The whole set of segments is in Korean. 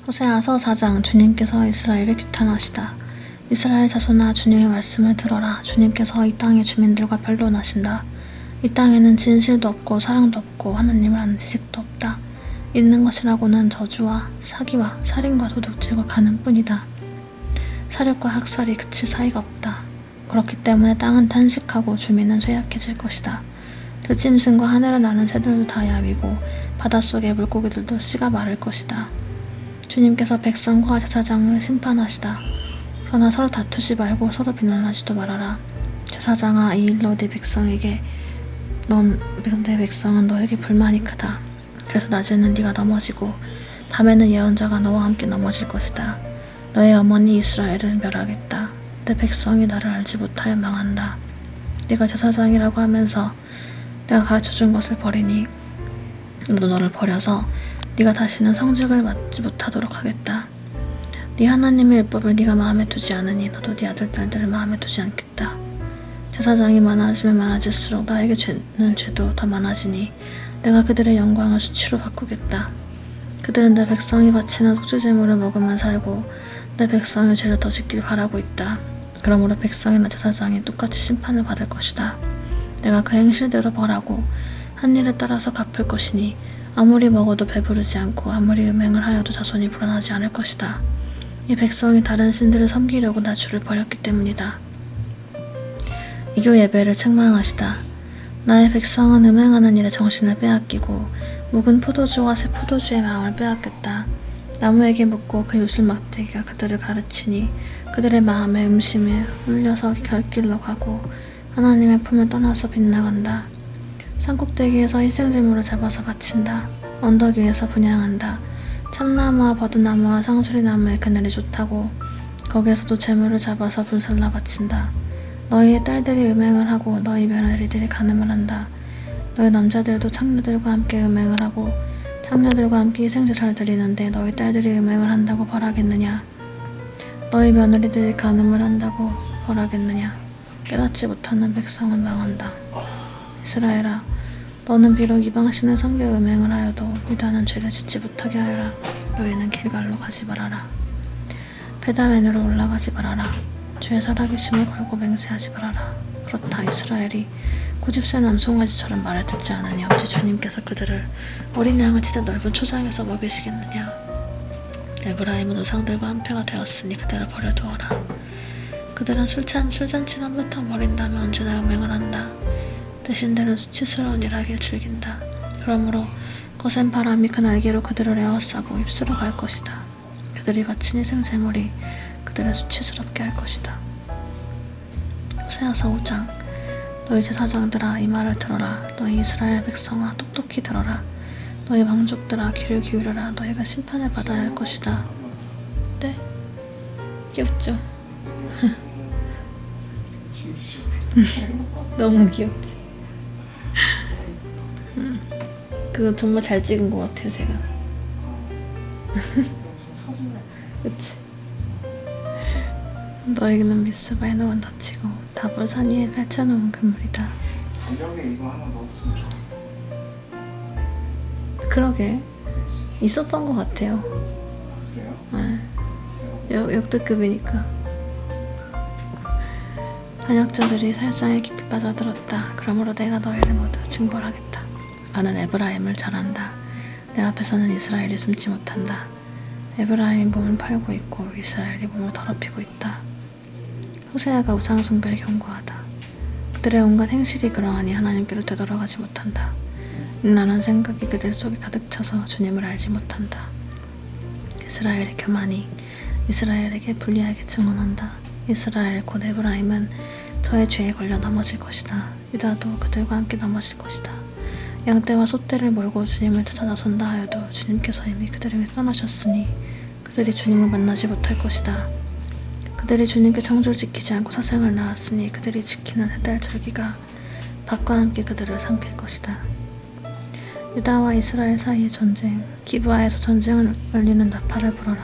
호세아서 4장. 주님께서 이스라엘을 규탄하시다. 이스라엘 자손아, 주님의 말씀을 들어라. 주님께서 이 땅의 주민들과 변론하신다. 이 땅에는 진실도 없고 사랑도 없고 하나님을 아는 지식도 없다. 있는 것이라고는 저주와 사기와 살인과 도둑질과 간음뿐이다. 사륙과 학살이 그칠 사이가 없다. 그렇기 때문에 땅은 탄식하고 주민은 쇠약해질 것이다. 들짐승과 하늘을 나는 새들도 다 야위고 바닷속의 물고기들도 씨가 마를 것이다. 주님께서 백성과 제사장을 심판하시다. 그러나 서로 다투지 말고 서로 비난하지도 말아라. 제사장아, 이 일로 네 백성에게 내 백성은 너에게 불만이 크다. 그래서 낮에는 네가 넘어지고 밤에는 예언자가 너와 함께 넘어질 것이다. 너의 어머니 이스라엘을 멸하겠다. 내 백성이 나를 알지 못하여 망한다. 네가 제사장이라고 하면서 내가 가르쳐준 것을 버리니 나도 너를 버려서 네가 다시는 성직을 맡지 못하도록 하겠다. 네 하나님의 율법을 네가 마음에 두지 않으니 너도 네 아들 딸들을 마음에 두지 않겠다. 제사장이 많아지면 많아질수록 나에게 죄는 죄도 더 많아지니 내가 그들의 영광을 수치로 바꾸겠다. 그들은 내 백성이 바치는 속죄제물을 먹으면 살고 내 백성의 죄를 더 짓길 바라고 있다. 그러므로 백성이나 제사장이 똑같이 심판을 받을 것이다. 내가 그 행실대로 벌하고 한 일에 따라서 갚을 것이니 아무리 먹어도 배부르지 않고 아무리 음행을 하여도 자손이 불안하지 않을 것이다. 이 백성이 다른 신들을 섬기려고 나 주를 버렸기 때문이다. 이교 예배를 책망하시다. 나의 백성은 음행하는 일에 정신을 빼앗기고 묵은 포도주와 새 포도주의 마음을 빼앗겼다. 나무에게 묻고 그 요술 막대기가 그들을 가르치니 그들의 마음에 음심에 울려서 결길로 가고 하나님의 품을 떠나서 빗나간다. 산꼭대기에서 희생제물을 잡아서 바친다. 언덕 위에서 분향한다. 참나무와 버드나무와 상수리나무의 그늘이 좋다고 거기에서도 제물을 잡아서 불살라 바친다. 너희의 딸들이 음행을 하고 너희 며느리들이 간음을 한다. 너희 남자들도 창녀들과 함께 음행을 하고 창녀들과 함께 희생제사를 드리는데 너희 딸들이 음행을 한다고 벌하겠느냐? 너희 며느리들이 간음을 한다고 벌하겠느냐? 깨닫지 못하는 백성은 망한다. 이스라엘아, 너는 비록 이방신을 섬겨 음행을 하여도 유다는 죄를 짓지 못하게 하여라. 너희는 길갈로 가지 말아라. 베다웬으로 올라가지 말아라. 주의 살아계심을 걸고 맹세하지 말아라. 그렇다. 이스라엘이 고집센 암송아지처럼 말을 듣지 않으니 어찌 주님께서 그들을 어린 양을 치듯 넓은 초장에서 먹이시겠느냐. 에브라임은 우상들과 한패가 되었으니 그들을 버려두어라. 그들은 술잔치를 한바탕 버린다면 언제나 음행을 한다. 대신들은 수치스러운 일하기를 즐긴다. 그러므로 거센 바람이 그 날개로 그들을 에워싸고 입술어 갈 것이다. 그들이 바친 희생제물이 그들을 수치스럽게 할 것이다. 호세아서 5장. 너희 제사장들아, 이 말을 들어라. 너희 이스라엘 백성아, 똑똑히 들어라. 너희 왕족들아, 귀를 기울여라. 너희가 심판을 받아야 할 것이다. 네? 귀엽죠? 너무 귀엽지? 그거 정말 잘 찍은 것 같아요, 제가. 그치? 너에게는 미스바의 노은 덧치고 다볼산 위에 펼쳐놓은 그물이다. 이력에 이거 하나 넣었으면 좋겠어. 그러게. 있었던 것 같아요. 그래요? 네. 역대급이니까. 반역자들이 살상에 깊이 빠져들었다. 그러므로 내가 너희를 모두 징벌하겠다. 나는 에브라임을 잘한다. 내 앞에서는 이스라엘이 숨지 못한다. 에브라임이 몸을 팔고 있고 이스라엘이 몸을 더럽히고 있다. 호세아가 우상숭배를 경고하다. 그들의 온갖 행실이 그러하니 하나님께로 되돌아가지 못한다. 음란한 생각이 그들 속에 가득 차서 주님을 알지 못한다. 이스라엘의 교만이 이스라엘에게 불리하게 증언한다. 이스라엘 곧 에브라임은 저의 죄에 걸려 넘어질 것이다. 유다도 그들과 함께 넘어질 것이다. 양떼와 소떼를 몰고 주님을 찾아 나선다 하여도 주님께서 이미 그들에게 떠나셨으니 그들이 주님을 만나지 못할 것이다. 그들이 주님께 청조를 지키지 않고 사생을 낳았으니 그들이 지키는 해달 절기가 박과 함께 그들을 삼킬 것이다. 유다와 이스라엘 사이의 전쟁. 기브아에서 전쟁을 알리는 나팔을 불어라.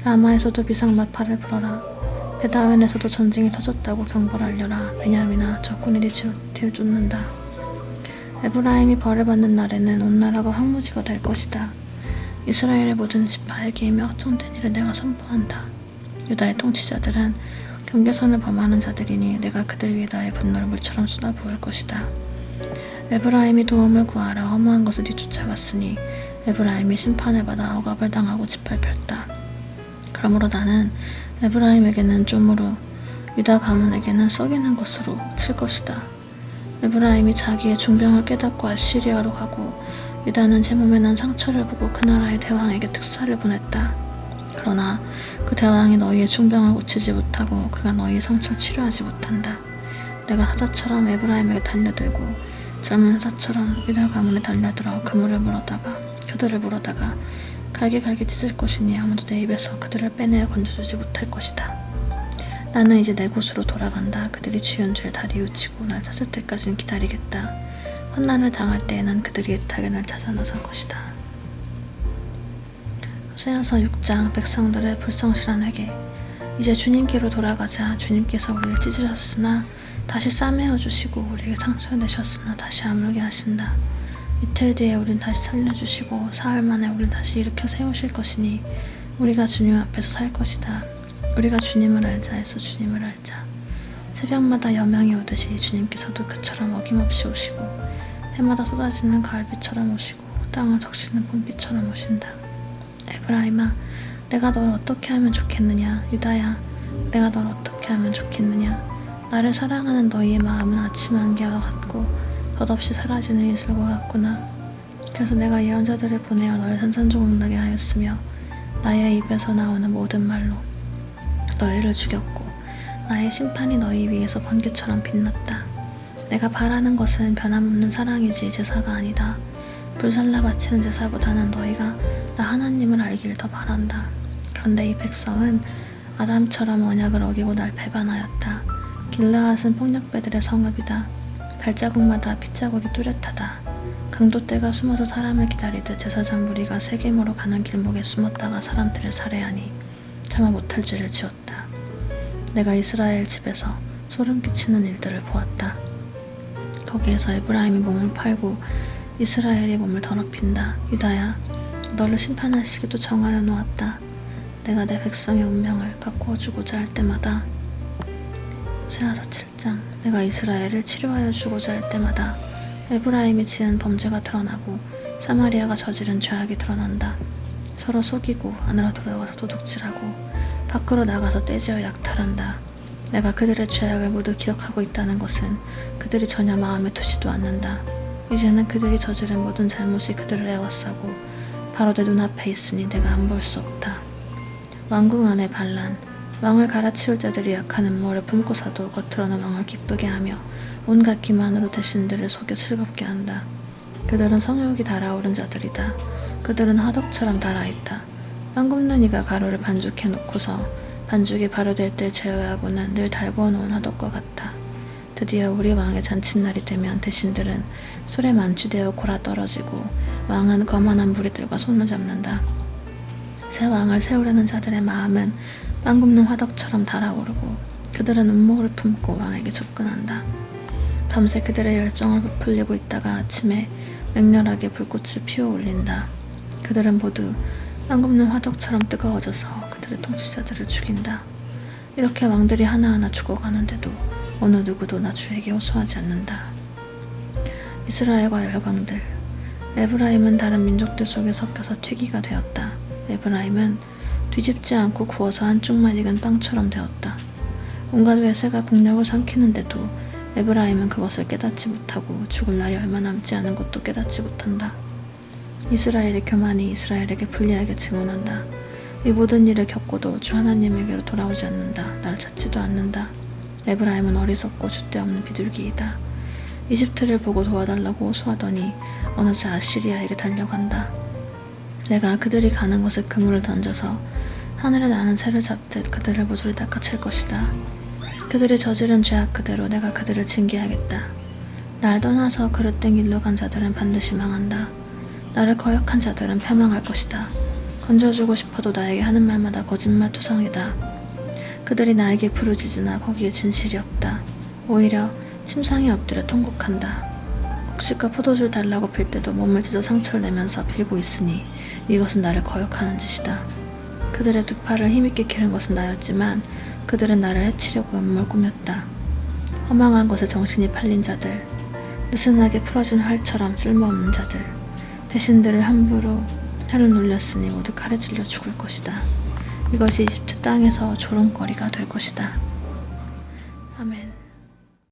라마에서도 비상 나팔을 불어라. 베다웬에서도 전쟁이 터졌다고 경보를 알려라. 베냐민아, 적군이 뒤를 쫓는다. 에브라임이 벌을 받는 날에는 온 나라가 황무지가 될 것이다. 이스라엘의 모든 지파에게 이미 확정된 일을 내가 선포한다. 유다의 통치자들은 경계선을 범하는 자들이니 내가 그들 위에 나의 분노를 물처럼 쏟아부을 것이다. 에브라임이 도움을 구하러 허무한 것을 뒤쫓아갔으니 에브라임이 심판을 받아 억압을 당하고 짓밟혔다. 그러므로 나는 에브라임에게는 좀으로 유다 가문에게는 썩이는 것으로 칠 것이다. 에브라임이 자기의 중병을 깨닫고 아시리아로 가고 유다는 제 몸에 난 상처를 보고 그 나라의 대왕에게 특사를 보냈다. 그러나 그 대왕이 너희의 중병을 고치지 못하고 그가 너희의 상처를 치료하지 못한다. 내가 사자처럼 에브라임에게 달려들고 젊은 사자처럼 유다 가문에 달려들어 그들을 물어다가 갈기갈기 찢을 것이니 아무도 내 입에서 그들을 빼내어 건져주지 못할 것이다. 나는 이제 내 곳으로 돌아간다. 그들이 지은 죄를 다 뉘우치고 날 찾을 때까지는 기다리겠다. 환난을 당할 때에는 그들이 애타게 날 찾아 나설 것이다. 호세아서 6장. 백성들의 불성실한 회개. 이제 주님께로 돌아가자. 주님께서 우리를 찢으셨으나 다시 싸매어 주시고 우리에게 상처 내셨으나 다시 아물게 하신다. 이틀 뒤에 우린 다시 살려주시고 사흘 만에 우린 다시 일으켜 세우실 것이니 우리가 주님 앞에서 살 것이다. 우리가 주님을 알자 해서 주님을 알자. 새벽마다 여명이 오듯이 주님께서도 그처럼 어김없이 오시고 해마다 쏟아지는 가을비처럼 오시고 땅을 적시는 봄비처럼 오신다. 에브라임아, 내가 널 어떻게 하면 좋겠느냐. 유다야, 내가 널 어떻게 하면 좋겠느냐. 나를 사랑하는 너희의 마음은 아침 안개와 같고 덧없이 사라지는 이슬과 같구나. 그래서 내가 예언자들을 보내어 너를 산산조각 나게 하였으며 나의 입에서 나오는 모든 말로 너희를 죽였고 나의 심판이 너희 위에서 번개처럼 빛났다. 내가 바라는 것은 변함없는 사랑이지 제사가 아니다. 불살라 바치는 제사보다는 너희가 나 하나님을 알기를 더 바란다. 그런데 이 백성은 아담처럼 언약을 어기고 날 배반하였다. 길르앗은 폭력배들의 성읍이다. 발자국마다 핏자국이 뚜렷하다. 강도떼가 숨어서 사람을 기다리듯 제사장 무리가 세겜으로 가는 길목에 숨었다가 사람들을 살해하니 참아 못할 죄를 지었다. 내가 이스라엘 집에서 소름 끼치는 일들을 보았다. 거기에서 에브라임이 몸을 팔고 이스라엘이 몸을 더럽힌다. 유다야, 너를 심판할 시기도 정하여 놓았다. 내가 내 백성의 운명을 바꾸어 주고자 할 때마다 호세아서 7장. 내가 이스라엘을 치료하여 주고자 할 때마다 에브라임이 지은 범죄가 드러나고 사마리아가 저지른 죄악이 드러난다. 서로 속이고 안으로 들어가서 도둑질하고 밖으로 나가서 떼지어 약탈한다. 내가 그들의 죄악을 모두 기억하고 있다는 것은 그들이 전혀 마음에 두지도 않는다. 이제는 그들이 저지른 모든 잘못이 그들을 애워싸고 바로 내 눈앞에 있으니 내가 안 볼 수 없다. 왕궁 안의 반란. 왕을 갈아치울 자들이 약한 음모를 품고서도 겉으로는 왕을 기쁘게 하며 온갖 기만으로 대신들을 속여 즐겁게 한다. 그들은 성욕이 달아오른 자들이다. 그들은 화덕처럼 달아있다. 빵 굽는 이가 가루를 반죽해 놓고서 반죽이 발효될 때 제어하고는 늘 달구어 놓은 화덕과 같다. 드디어 우리 왕의 잔칫날이 되면 대신들은 술에 만취되어 골아 떨어지고 왕은 거만한 무리들과 손을 잡는다. 새 왕을 세우려는 자들의 마음은 빵 굽는 화덕처럼 달아오르고 그들은 음모를 품고 왕에게 접근한다. 밤새 그들의 열정을 부풀리고 있다가 아침에 맹렬하게 불꽃을 피워 올린다. 그들은 모두 빵 굽는 화덕처럼 뜨거워져서 그들의 통치자들을 죽인다. 이렇게 왕들이 하나하나 죽어가는데도 어느 누구도 나 주에게 호소하지 않는다. 이스라엘과 열강들. 에브라임은 다른 민족들 속에 섞여서 튀기가 되었다. 에브라임은 뒤집지 않고 구워서 한쪽만 익은 빵처럼 되었다. 온갖 외세가 국력을 삼키는데도 에브라임은 그것을 깨닫지 못하고 죽을 날이 얼마 남지 않은 것도 깨닫지 못한다. 이스라엘의 교만이 이스라엘에게 불리하게 증언한다. 이 모든 일을 겪고도 주 하나님에게로 돌아오지 않는다. 날 찾지도 않는다. 에브라임은 어리석고 줏대없는 비둘기이다. 이집트를 보고 도와달라고 호소하더니 어느새 아시리아에게 달려간다. 내가 그들이 가는 곳에 그물을 던져서 하늘에 나는 새를 잡듯 그들을 모조리 닦아칠 것이다. 그들이 저지른 죄악 그대로 내가 그들을 징계하겠다. 날 떠나서 그릇된 길로 간 자들은 반드시 망한다. 나를 거역한 자들은 패망할 것이다. 건져주고 싶어도 나에게 하는 말마다 거짓말투성이다. 그들이 나에게 부르짖으나 거기에 진실이 없다. 오히려 침상에 엎드려 통곡한다. 곡식과 포도주를 달라고 빌 때도 몸을 찢어 상처를 내면서 빌고 있으니 이것은 나를 거역하는 짓이다. 그들의 두 팔을 힘있게 기른 것은 나였지만 그들은 나를 해치려고 음모를 꾸몄다. 허망한 것에 정신이 팔린 자들, 느슨하게 풀어진 활처럼 쓸모없는 자들, 대신들을 함부로 칼을 눌렸으니 모두 칼에 찔려 죽을 것이다. 이것이 이집트 땅에서 조롱거리가 될 것이다.